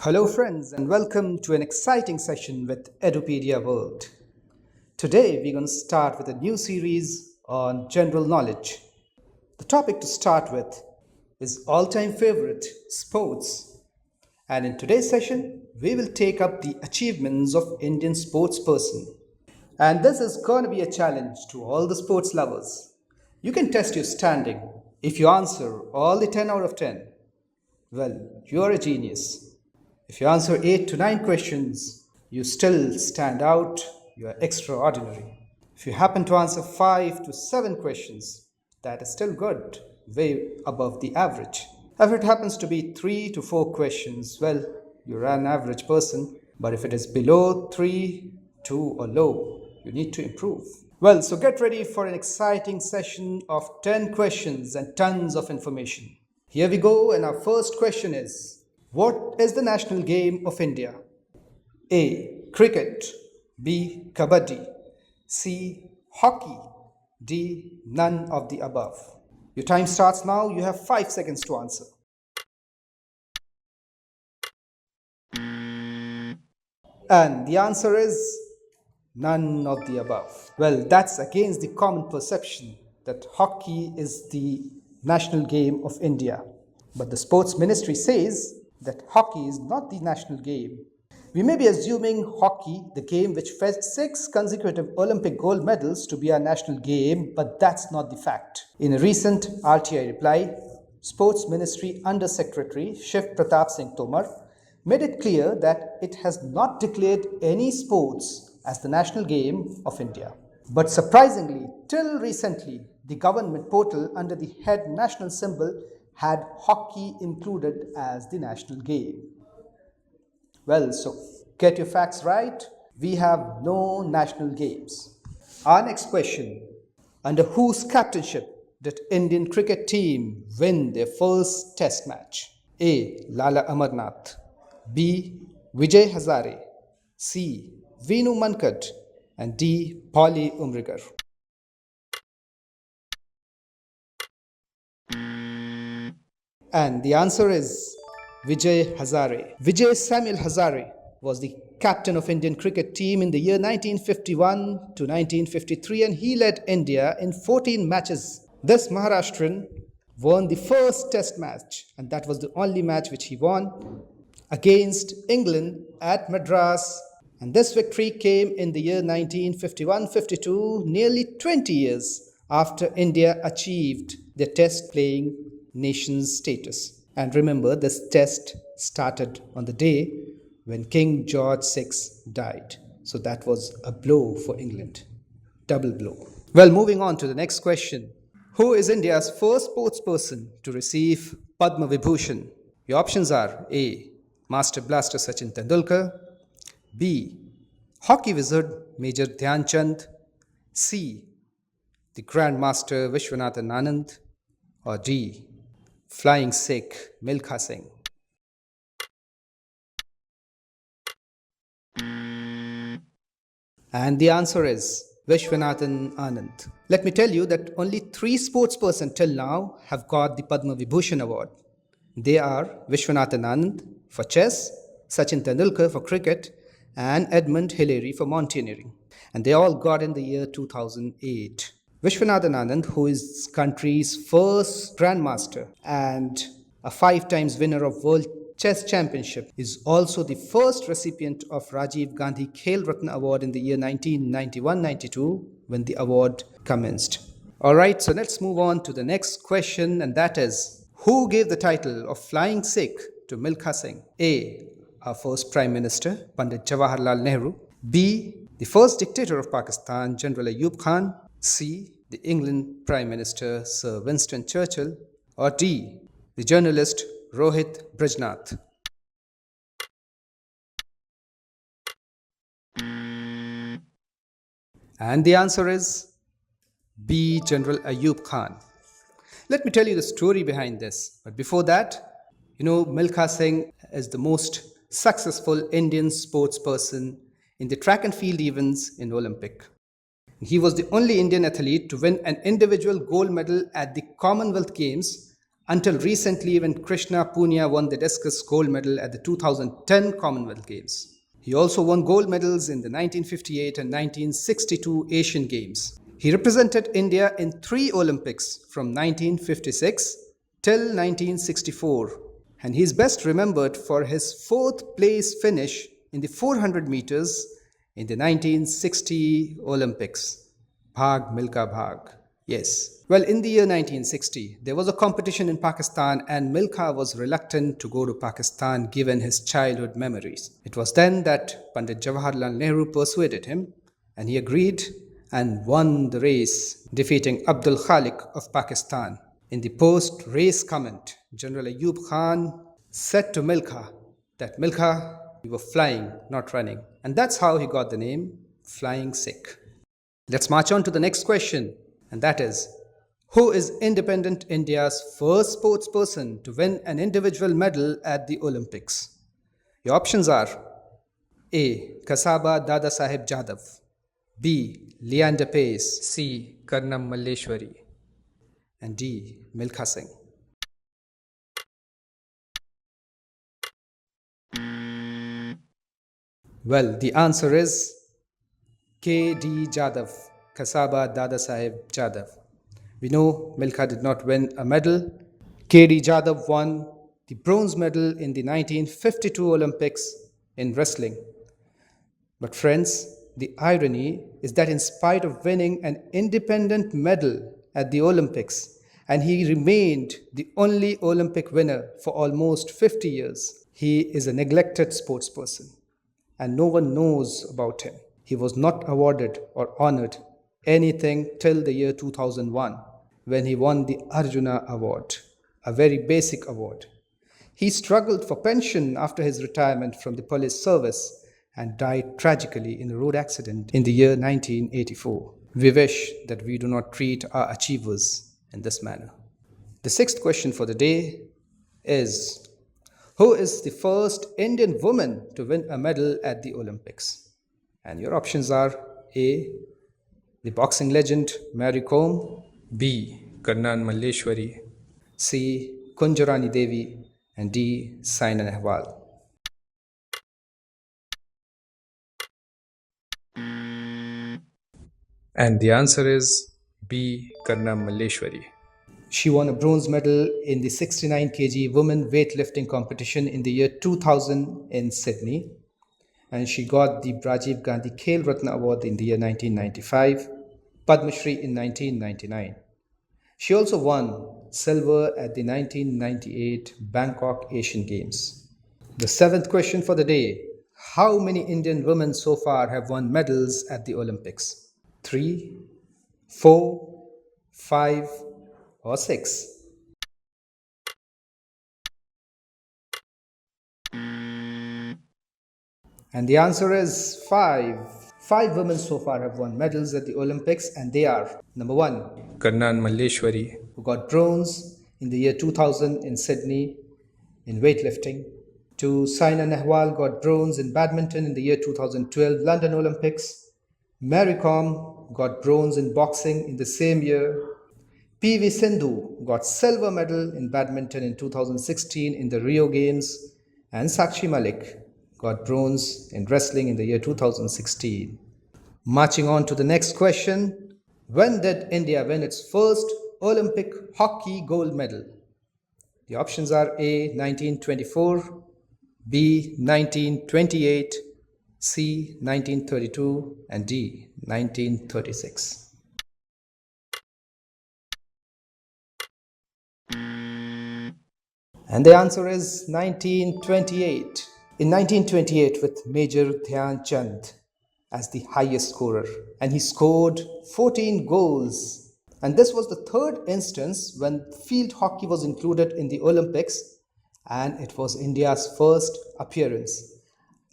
Hello, friends, and welcome to an exciting session with Edupedia World. Today, we're going to start with a new series on general knowledge. The topic to start with is all time favorite sports. And in today's session, we will take up the achievements of Indian sports person. And this is going to be a challenge to all the sports lovers. You can test your standing if you answer all the 10 out of 10. Well, you're a genius. If you answer 8 to 9 questions, you still stand out, you are extraordinary. If you happen to answer 5 to 7 questions, that is still good, way above the average. If it happens to be 3 to 4 questions, well, you're an average person. But if it is below 3, 2 or low, you need to improve. Well, so get ready for an exciting session of 10 questions and tons of information. Here we go, and our first question is, what is the national game of India? A. Cricket. B. Kabaddi. C. Hockey. D. None of the above. Your time starts now. You have 5 seconds to answer. And the answer is none of the above. Well, that's against the common perception that hockey is the national game of India. But the sports ministry says that hockey is not the national game. We may be assuming hockey, the game which fetched 6 consecutive Olympic gold medals, to be our national game, but that's not the fact. In a recent RTI reply, Sports Ministry Under Secretary Shiv Pratap Singh Tomar made it clear that it has not declared any sports as the national game of India. But surprisingly, till recently, the government portal under the head national symbol had hockey included as the national game. Well, so get your facts right. We have no national games. Our next question. Under whose captainship did Indian cricket team win their first test match? A. Lala Amarnath. B. Vijay Hazare. C. Venu Mankad. And D. Polly Umrigar. And the answer is Vijay Hazare. Vijay Samuel Hazare was the captain of Indian cricket team in the year 1951 to 1953, and he led India in 14 matches. This Maharashtrian won the first test match, and that was the only match which he won, against England at Madras. And this victory came in the year 1951-52, nearly 20 years after India achieved the test playing nation's status. And remember, this test started on the day when King George VI died. So that was a blow for England. Double blow. Well, moving on to the next question. Who is India's first sports person to receive Padma Vibhushan? Your options are A. Master Blaster Sachin Tendulkar. B. Hockey wizard Major Dhyan Chand. C. The Grandmaster Vishwanathan Anand. Or D. Flying Sikh Milkha Singh. And the answer is Vishwanathan Anand. Let me tell you that only 3 sportspersons till now have got the Padma Vibhushan award. They are Vishwanathan Anand for chess, Sachin Tendulkar for cricket, and Edmund Hillary for mountaineering. And they all got in the year 2008. Vishwanathan Anand, who is country's first grandmaster and a 5 times winner of World Chess Championship, is also the first recipient of Rajiv Gandhi Khel Ratna Award in the year 1991-92 when the award commenced. Alright, so let's move on to the next question, and that is, who gave the title of Flying Sikh to Milkha Singh? A. Our first Prime Minister, Pandit Jawaharlal Nehru. B. The first dictator of Pakistan, General Ayub Khan. C. The England Prime Minister, Sir Winston Churchill. Or D. The journalist Rohit Brajnath. And the answer is B. General Ayub Khan. Let me tell you the story behind this. But before that, Milkha Singh is the most successful Indian sports person in the track and field events in Olympic. He was the only Indian athlete to win an individual gold medal at the Commonwealth Games until recently when Krishna Punia won the discus gold medal at the 2010 Commonwealth Games. He also won gold medals in the 1958 and 1962 Asian Games. He represented India in 3 Olympics from 1956 till 1964, and he is best remembered for his 4th place finish in the 400 meters in the 1960 Olympics. Bhag Milka Bhag. Yes. Well, in the year 1960, there was a competition in Pakistan and Milkha was reluctant to go to Pakistan given his childhood memories. It was then that Pandit Jawaharlal Nehru persuaded him and he agreed and won the race, defeating Abdul Khalik of Pakistan. In the post-race comment, General Ayub Khan said to Milkha that Milkha, you were flying, not running. And that's how he got the name Flying Sikh. Let's march on to the next question, and that is, who is independent India's first sports person to win an individual medal at the Olympics? Your options are A. Kasaba Dada Saheb Jadhav, B. Leander Pace, C. Karnam Malleshwari, and D. Milkha Singh. Well, the answer is K.D. Jadhav, Kasaba Dada Saheb Jadhav. We know Milkha did not win a medal. K.D. Jadhav won the bronze medal in the 1952 Olympics in wrestling. But friends, the irony is that in spite of winning an independent medal at the Olympics, and he remained the only Olympic winner for almost 50 years, he is a neglected sportsperson, and no one knows about him. He was not awarded or honored anything till the year 2001 when he won the Arjuna Award, a very basic award. He struggled for pension after his retirement from the police service and died tragically in a road accident in the year 1984. We wish that we do not treat our achievers in this manner. The 6th question for the day is, who is the first Indian woman to win a medal at the Olympics? And your options are A. the boxing legend Mary Kom, B. Karnan Malleshwari, C. Kunjarani Devi, and D. Saina Nehwal. And the answer is B. Karnam Malleshwari. She won a bronze medal in the 69 kg women weightlifting competition in the year 2000 in Sydney. And she got the Rajiv Gandhi Khel Ratna Award in the year 1995, Padma Shri in 1999. She also won silver at the 1998 Bangkok Asian Games. The 7th question for the day, how many Indian women so far have won medals at the Olympics? 3, 4, 5, or 6? And the answer is 5. 5 women so far have won medals at the Olympics, and they are number 1, Karnan Malleshwari, who got bronze in the year 2000 in Sydney in weightlifting. 2, Saina Nehwal got bronze in badminton in the year 2012 London Olympics. Mary Kom got bronze in boxing in the same year. P.V. Sindhu got silver medal in badminton in 2016 in the Rio Games, and Sakshi Malik got bronze in wrestling in the year 2016. Marching on to the next question, when did India win its first Olympic hockey gold medal? The options are A. 1924, B. 1928, C. 1932, and D. 1936. And the answer is 1928. In 1928, with Major Dhyan Chand as the highest scorer, and he scored 14 goals. And this was the 3rd instance when field hockey was included in the Olympics, and it was India's first appearance.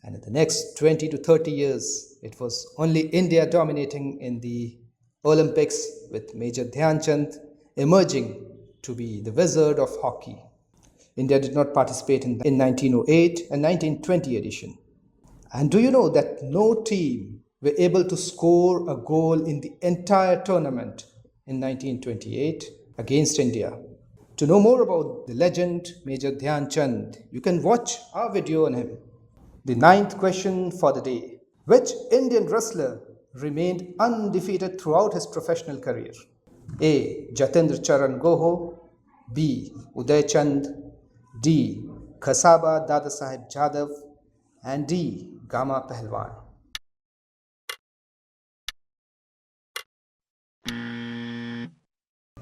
And in the next 20 to 30 years, it was only India dominating in the Olympics, with Major Dhyan Chand emerging to be the wizard of hockey. India did not participate in 1908 and 1920 edition. And do you know that no team were able to score a goal in the entire tournament in 1928 against India? To know more about the legend Major Dhyan Chand, you can watch our video on him. The ninth question for the day. Which Indian wrestler remained undefeated throughout his professional career? A. Jatendra Charan Goho, B. Uday Chand, D. Khasaba Dada Saheb Jadhav, and D. Gama Pahalwan.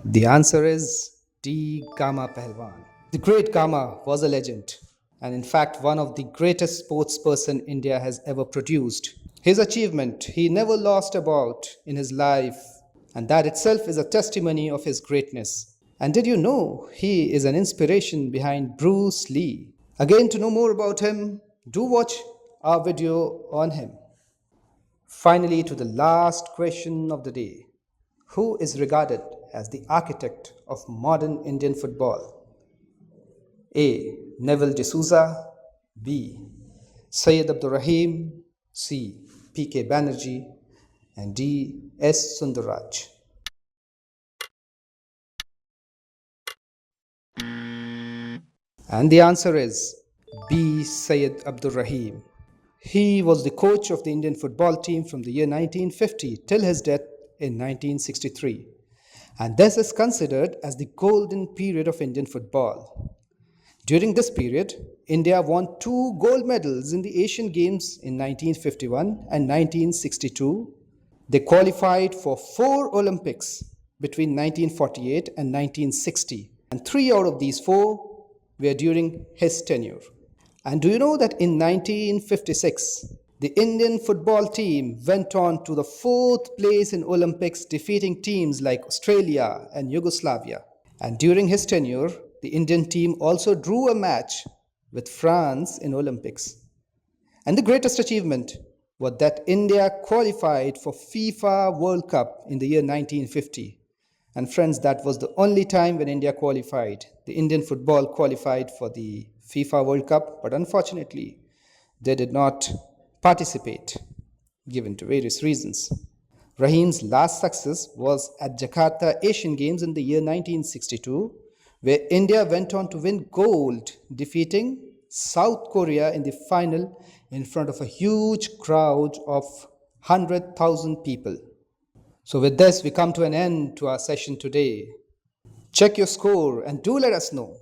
The answer is D. Gama Pahalwan. The great Gama was a legend, and in fact one of the greatest sportsperson India has ever produced. His achievement he never lost about in his life, and that itself is a testimony of his greatness. And did you know he is an inspiration behind Bruce Lee? Again, to know more about him, do watch our video on him. Finally, to the last question of the day. Who is regarded as the architect of modern Indian football? A. Neville D'Souza, B. Syed Abdur Rahim, C. P.K. Banerjee, and D. S. Sundarraj. And the answer is B. Syed Abdur Rahim. He was the coach of the Indian football team from the year 1950 till his death in 1963. And this is considered as the golden period of Indian football. During this period, India won 2 gold medals in the Asian Games in 1951 and 1962. They qualified for 4 Olympics between 1948 and 1960, and 3 out of these 4 were during his tenure. And do you know that in 1956, the Indian football team went on to the 4th place in Olympics, defeating teams like Australia and Yugoslavia. And during his tenure, the Indian team also drew a match with France in Olympics. And the greatest achievement was that India qualified for FIFA World Cup in the year 1950. And friends, that was the only time when India qualified. The Indian football qualified for the FIFA World Cup, but unfortunately, they did not participate, given to various reasons. Rahim's last success was at Jakarta Asian Games in the year 1962, where India went on to win gold, defeating South Korea in the final in front of a huge crowd of 100,000 people. So with this, we come to an end to our session today. Check your score and do let us know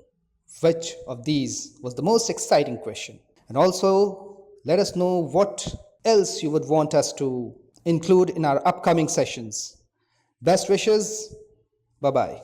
which of these was the most exciting question. And also, let us know what else you would want us to include in our upcoming sessions. Best wishes. Bye-bye.